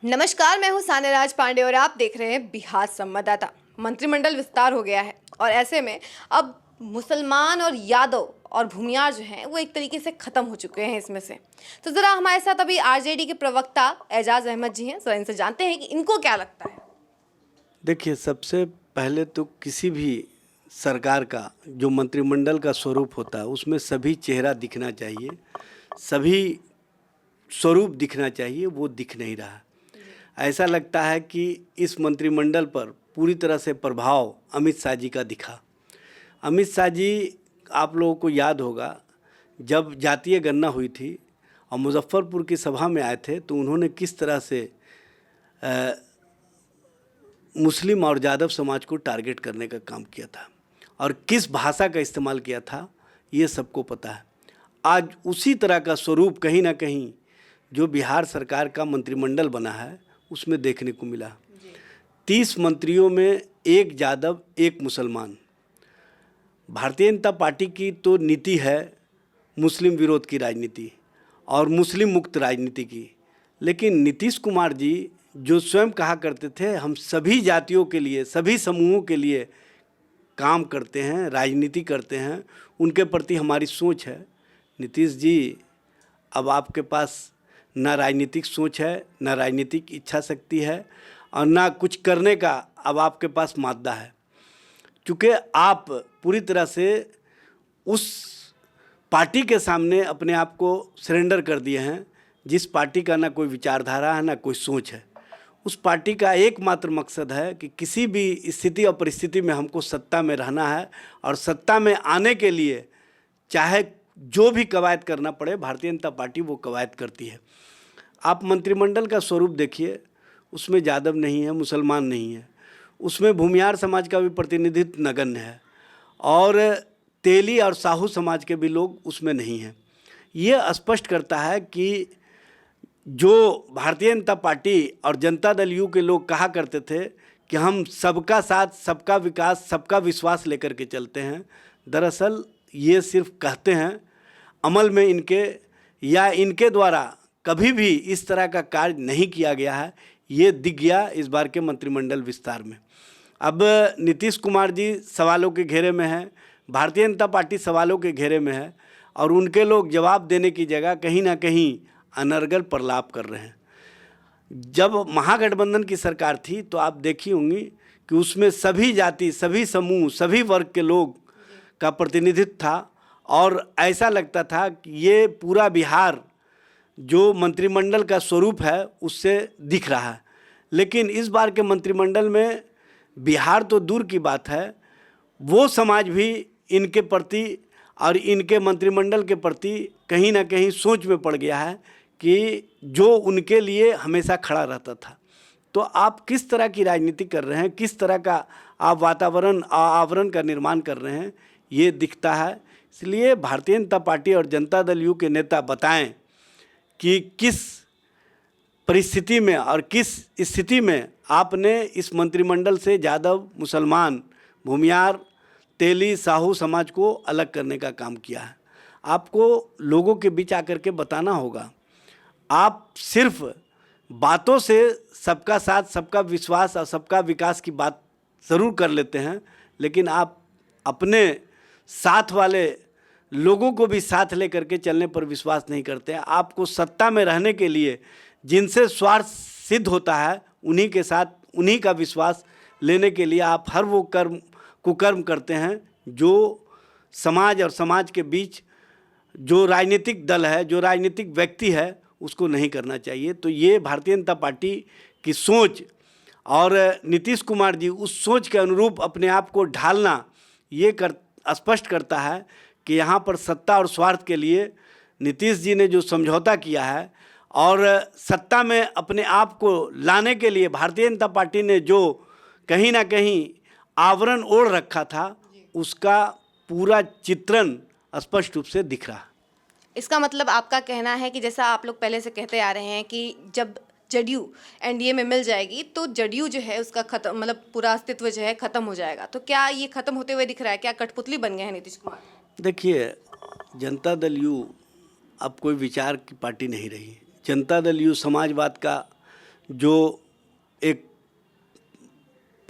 नमस्कार, मैं हूं सान्यराज पांडे और आप देख रहे हैं बिहार संवाददाता। मंत्रिमंडल विस्तार हो गया है और ऐसे में अब मुसलमान और यादव और भूमियार जो हैं वो एक तरीके से खत्म हो चुके हैं इसमें से। तो जरा हमारे साथ अभी आरजेडी के प्रवक्ता एजाज अहमद जी हैं, जरा इनसे जानते हैं कि इनको क्या लगता है। देखिए, सबसे पहले तो किसी भी सरकार का जो मंत्रिमंडल का स्वरूप होता है उसमें सभी चेहरा दिखना चाहिए, सभी स्वरूप दिखना चाहिए, वो दिख नहीं रहा। ऐसा लगता है कि इस मंत्रिमंडल पर पूरी तरह से प्रभाव अमित शाह जी का दिखा। अमित शाह जी, आप लोगों को याद होगा, जब जातीय गणना हुई थी और मुजफ्फरपुर की सभा में आए थे तो उन्होंने किस तरह से मुस्लिम और यादव समाज को टारगेट करने का काम किया था और किस भाषा का इस्तेमाल किया था, ये सबको पता है। आज उसी तरह का स्वरूप कहीं ना कहीं जो बिहार सरकार का मंत्रिमंडल बना है उसमें देखने को मिला। 30 मंत्रियों में एक यादव, एक मुसलमान। भारतीय जनता पार्टी की तो नीति है मुस्लिम विरोध की राजनीति और मुस्लिम मुक्त राजनीति की, लेकिन नीतीश कुमार जी जो स्वयं कहा करते थे हम सभी जातियों के लिए, सभी समूहों के लिए काम करते हैं, राजनीति करते हैं, उनके प्रति हमारी सोच है। नीतीश जी, अब आपके पास ना राजनीतिक सोच है, ना राजनीतिक इच्छा शक्ति है और ना कुछ करने का अब आपके पास मादा है, क्योंकि आप पूरी तरह से उस पार्टी के सामने अपने आप को सरेंडर कर दिए हैं जिस पार्टी का ना कोई विचारधारा है, ना कोई सोच है। उस पार्टी का एकमात्र मकसद है कि किसी भी स्थिति और परिस्थिति में हमको सत्ता में रहना है और सत्ता में आने के लिए चाहे जो भी कवायद करना पड़े, भारतीय जनता पार्टी वो कवायद करती है। आप मंत्रिमंडल का स्वरूप देखिए, उसमें यादव नहीं है, मुसलमान नहीं है, उसमें भूमियार समाज का भी प्रतिनिधित्व नगण्य है और तेली और साहू समाज के भी लोग उसमें नहीं हैं। ये स्पष्ट करता है कि जो भारतीय जनता पार्टी और जनता दल यू के लोग कहा करते थे कि हम सबका साथ, सबका विकास, सबका विश्वास लेकर के चलते हैं, दरअसल ये सिर्फ कहते हैं, अमल में इनके द्वारा कभी भी इस तरह का कार्य नहीं किया गया है। ये दिख गया इस बार के मंत्रिमंडल विस्तार में। अब नीतीश कुमार जी सवालों के घेरे में हैं, भारतीय जनता पार्टी सवालों के घेरे में है और उनके लोग जवाब देने की जगह कहीं ना कहीं अनर्गल प्रलाप कर रहे हैं। जब महागठबंधन की सरकार थी तो आप देखी होंगी कि उसमें सभी जाति, सभी समूह, सभी वर्ग के लोग का प्रतिनिधित्व था और ऐसा लगता था कि ये पूरा बिहार जो मंत्रिमंडल का स्वरूप है उससे दिख रहा है। लेकिन इस बार के मंत्रिमंडल में बिहार तो दूर की बात है, वो समाज भी इनके प्रति और इनके मंत्रिमंडल के प्रति कहीं ना कहीं सोच में पड़ गया है कि जो उनके लिए हमेशा खड़ा रहता था। तो आप किस तरह की राजनीति कर रहे हैं, किस तरह का आप वातावरण आवरण का निर्माण कर रहे हैं, ये दिखता है। इसलिए भारतीय जनता पार्टी और जनता दल यू के नेता बताएं कि किस परिस्थिति में और किस स्थिति में आपने इस मंत्रिमंडल से यादव, मुसलमान, भूमियार, तेली, साहू समाज को अलग करने का काम किया है। आपको लोगों के बीच आकर के बताना होगा। आप सिर्फ बातों से सबका साथ, सबका विश्वास और सबका विकास की बात ज़रूर कर लेते हैं, लेकिन आप अपने साथ वाले लोगों को भी साथ लेकर के चलने पर विश्वास नहीं करते हैं। आपको सत्ता में रहने के लिए जिनसे स्वार्थ सिद्ध होता है उन्हीं के साथ, उन्हीं का विश्वास लेने के लिए आप हर वो कुकर्म करते हैं जो समाज और समाज के बीच जो राजनीतिक दल है, जो राजनीतिक व्यक्ति है, उसको नहीं करना चाहिए। तो ये भारतीय जनता पार्टी की सोच और नीतीश कुमार जी उस सोच के अनुरूप अपने आप को ढालना ये स्पष्ट करता है कि यहाँ पर सत्ता और स्वार्थ के लिए नीतीश जी ने जो समझौता किया है और सत्ता में अपने आप को लाने के लिए भारतीय जनता पार्टी ने जो कहीं ना कहीं आवरण ओढ़ रखा था, उसका पूरा चित्रण स्पष्ट रूप से दिख रहा है। इसका मतलब आपका कहना है कि जैसा आप लोग पहले से कहते आ रहे हैं कि जब जदयू एनडीए में मिल जाएगी तो जदयू जो है उसका खत्म, मतलब पूरा अस्तित्व जो है खत्म हो जाएगा, तो क्या ये खत्म होते हुए दिख रहा है? क्या कठपुतली बन गए हैं नीतीश कुमार? देखिए, जनता दल यू अब कोई विचार की पार्टी नहीं रही। जनता दल यू समाजवाद का जो एक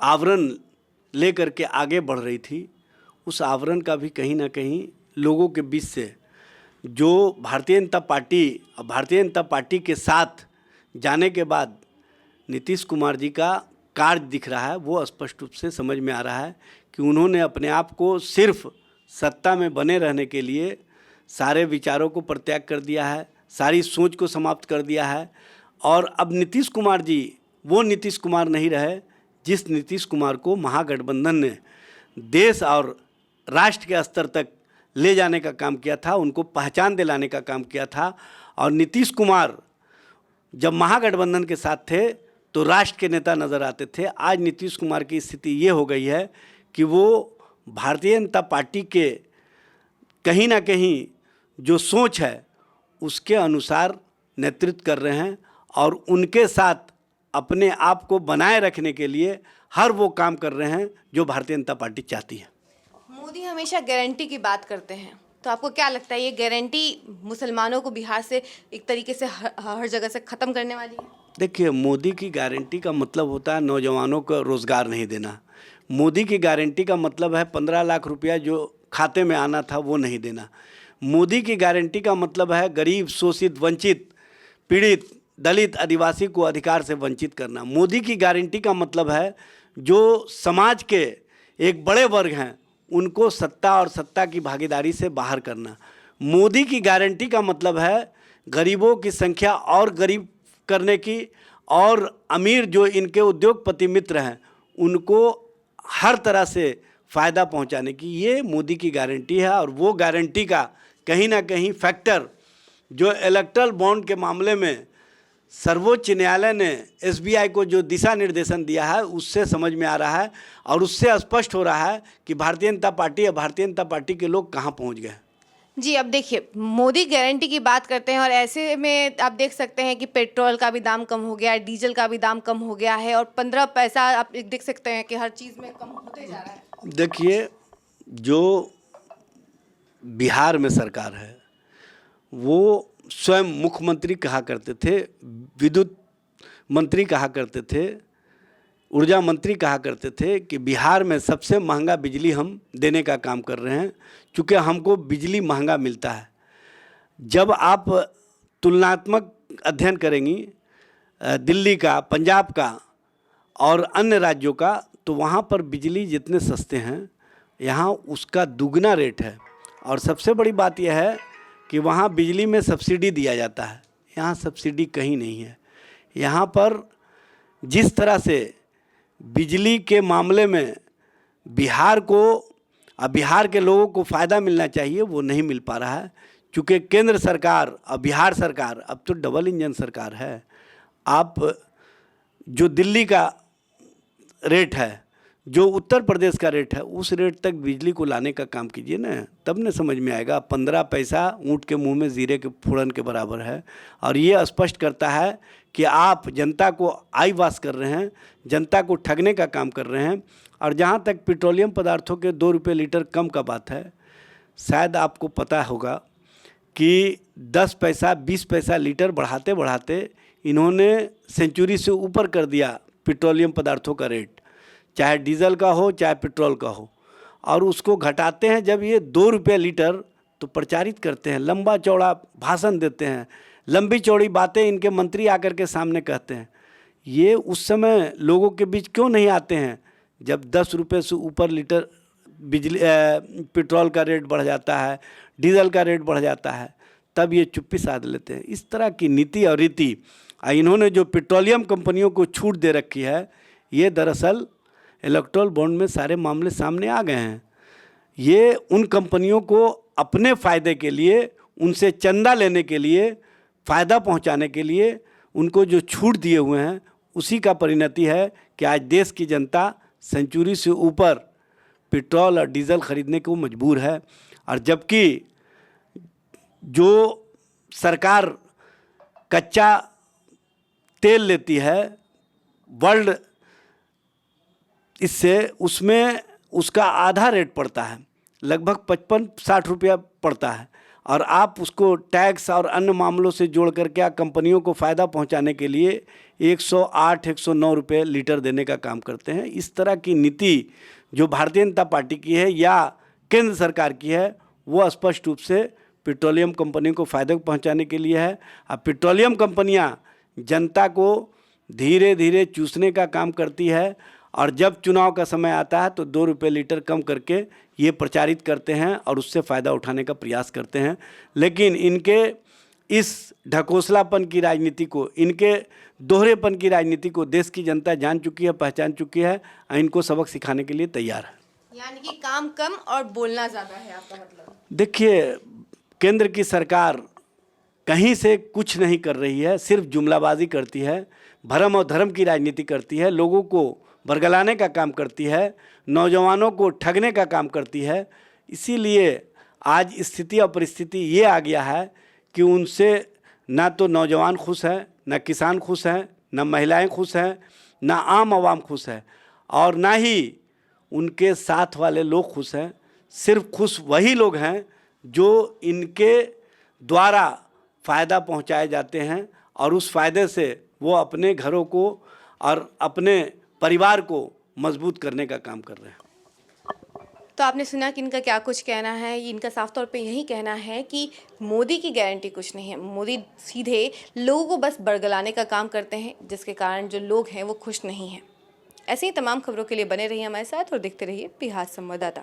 आवरण लेकर के आगे बढ़ रही थी, उस आवरण का भी कहीं ना कहीं लोगों के बीच से जो भारतीय जनता पार्टी और भारतीय जनता पार्टी के साथ जाने के बाद नीतीश कुमार जी का कार्य दिख रहा है, वो स्पष्ट रूप से समझ में आ रहा है कि उन्होंने अपने आप को सिर्फ सत्ता में बने रहने के लिए सारे विचारों को परित्याग कर दिया है, सारी सोच को समाप्त कर दिया है। और अब नीतीश कुमार जी वो नीतीश कुमार नहीं रहे जिस नीतीश कुमार को महागठबंधन ने देश और राष्ट्र के स्तर तक ले जाने का काम किया था, उनको पहचान दिलाने का काम किया था। और नीतीश कुमार जब महागठबंधन के साथ थे तो राष्ट्र के नेता नज़र आते थे। आज नीतीश कुमार की स्थिति ये हो गई है कि वो भारतीय जनता पार्टी के कहीं ना कहीं जो सोच है उसके अनुसार नेतृत्व कर रहे हैं और उनके साथ अपने आप को बनाए रखने के लिए हर वो काम कर रहे हैं जो भारतीय जनता पार्टी चाहती है। मोदी हमेशा गारंटी की बात करते हैं, तो आपको क्या लगता है ये गारंटी मुसलमानों को बिहार से एक तरीके से हर जगह से ख़त्म करने वाली है? देखिए, मोदी की गारंटी का मतलब होता है नौजवानों को रोज़गार नहीं देना। मोदी की गारंटी का मतलब है 15 लाख रुपया जो खाते में आना था वो नहीं देना। मोदी की गारंटी का मतलब है गरीब, शोषित, वंचित, पीड़ित, दलित, आदिवासी को अधिकार से वंचित करना। मोदी की गारंटी का मतलब है जो समाज के एक बड़े वर्ग हैं उनको सत्ता और सत्ता की भागीदारी से बाहर करना। मोदी की गारंटी का मतलब है गरीबों की संख्या और गरीब करने की और अमीर जो इनके उद्योगपति मित्र हैं उनको हर तरह से फ़ायदा पहुंचाने की, ये मोदी की गारंटी है। और वो गारंटी का कहीं ना कहीं फैक्टर जो इलेक्टरल बॉन्ड के मामले में सर्वोच्च न्यायालय ने एसबीआई को जो दिशा निर्देशन दिया है उससे समझ में आ रहा है और उससे स्पष्ट हो रहा है कि भारतीय जनता पार्टी या भारतीय जनता पार्टी के लोग कहाँ पहुँच गए। जी, अब देखिए मोदी गारंटी की बात करते हैं और ऐसे में आप देख सकते हैं कि पेट्रोल का भी दाम कम हो गया है, डीजल का भी दाम कम हो गया है और 15 पैसा आप देख सकते हैं कि हर चीज़ में कम होते जा रहा है। देखिए, जो बिहार में सरकार है वो स्वयं मुख्यमंत्री कहा करते थे, विद्युत मंत्री कहा करते थे, ऊर्जा मंत्री कहा करते थे कि बिहार में सबसे महंगा बिजली हम देने का काम कर रहे हैं क्योंकि हमको बिजली महंगा मिलता है। जब आप तुलनात्मक अध्ययन करेंगी दिल्ली का, पंजाब का और अन्य राज्यों का, तो वहाँ पर बिजली जितने सस्ते हैं यहाँ उसका दुगना रेट है। और सबसे बड़ी बात यह है कि वहाँ बिजली में सब्सिडी दिया जाता है, यहाँ सब्सिडी कहीं नहीं है। यहाँ पर जिस तरह से बिजली के मामले में बिहार को और बिहार के लोगों को फ़ायदा मिलना चाहिए वो नहीं मिल पा रहा है क्योंकि केंद्र सरकार और बिहार सरकार अब तो डबल इंजन सरकार है। आप जो दिल्ली का रेट है, जो उत्तर प्रदेश का रेट है, उस रेट तक बिजली को लाने का काम कीजिए ना, तब न समझ में आएगा। 15 पैसा ऊँट के मुंह में जीरे के फोड़न के बराबर है। और ये स्पष्ट करता है कि आप जनता को आई वाश कर रहे हैं, जनता को ठगने का काम कर रहे हैं। और जहाँ तक पेट्रोलियम पदार्थों के 2 रुपये लीटर कम का बात है, शायद आपको पता होगा कि 10 पैसा 20 पैसा लीटर बढ़ाते बढ़ाते इन्होंने सेंचुरी से ऊपर कर दिया पेट्रोलियम पदार्थों का रेट, चाहे डीजल का हो चाहे पेट्रोल का हो। और उसको घटाते हैं जब ये 2 रुपये लीटर तो प्रचारित करते हैं, लंबा चौड़ा भाषण देते हैं, लंबी चौड़ी बातें इनके मंत्री आकर के सामने कहते हैं। ये उस समय लोगों के बीच क्यों नहीं आते हैं जब 10 रुपये से ऊपर लीटर बिजली पेट्रोल का रेट बढ़ जाता है, डीजल का रेट बढ़ जाता है, तब ये चुप्पी साध लेते हैं। इस तरह की नीति और रीति इन्होंने जो पेट्रोलियम कंपनियों को छूट दे रखी है, ये दरअसल इलेक्ट्रल बॉन्ड में सारे मामले सामने आ गए हैं। ये उन कंपनियों को अपने फ़ायदे के लिए, उनसे चंदा लेने के लिए, फ़ायदा पहुंचाने के लिए उनको जो छूट दिए हुए हैं, उसी का परिणति है कि आज देश की जनता सेंचुरी से ऊपर पेट्रोल और डीजल खरीदने को मजबूर है। और जबकि जो सरकार कच्चा तेल लेती है वर्ल्ड इससे, उसमें उसका आधा रेट पड़ता है, लगभग 55-60 रुपया पड़ता है। और आप उसको टैक्स और अन्य मामलों से जोड़ करके आप कंपनियों को फ़ायदा पहुंचाने के लिए 108 109 रुपये लीटर देने का काम करते हैं। इस तरह की नीति जो भारतीय जनता पार्टी की है या केंद्र सरकार की है, वो स्पष्ट रूप से पेट्रोलियम कंपनियों को फ़ायदा पहुंचाने के लिए है। अब पेट्रोलियम कंपनियां जनता को धीरे धीरे चूसने का काम करती है और जब चुनाव का समय आता है तो 2 रुपये लीटर कम करके ये प्रचारित करते हैं और उससे फ़ायदा उठाने का प्रयास करते हैं। लेकिन इनके इस ढकोसलापन की राजनीति को, इनके दोहरेपन की राजनीति को देश की जनता जान चुकी है, पहचान चुकी है और इनको सबक सिखाने के लिए तैयार है। यानी कि काम कम और बोलना ज़्यादा है आपका मतलब? देखिए, केंद्र की सरकार कहीं से कुछ नहीं कर रही है, सिर्फ जुमलाबाजी करती है, भरम और धर्म की राजनीति करती है, लोगों को बरगलाने का काम करती है, नौजवानों को ठगने का काम करती है। इसीलिए आज स्थिति और परिस्थिति ये आ गया है कि उनसे ना तो नौजवान खुश हैं, ना किसान खुश हैं, ना महिलाएं खुश हैं, ना आम आवाम खुश है और ना ही उनके साथ वाले लोग खुश हैं। सिर्फ खुश वही लोग हैं जो इनके द्वारा फ़ायदा पहुंचाए जाते हैं और उस फ़ायदे से वो अपने घरों को और अपने परिवार को मजबूत करने का काम कर रहे हैं। तो आपने सुना कि इनका क्या कुछ कहना है। इनका साफ तौर पे यही कहना है कि मोदी की गारंटी कुछ नहीं है, मोदी सीधे लोगों को बस बरगलाने का काम करते हैं, जिसके कारण जो लोग हैं वो खुश नहीं हैं। ऐसे ही तमाम खबरों के लिए बने रहिए हमारे साथ और देखते रहिए बिहार संवाददाता।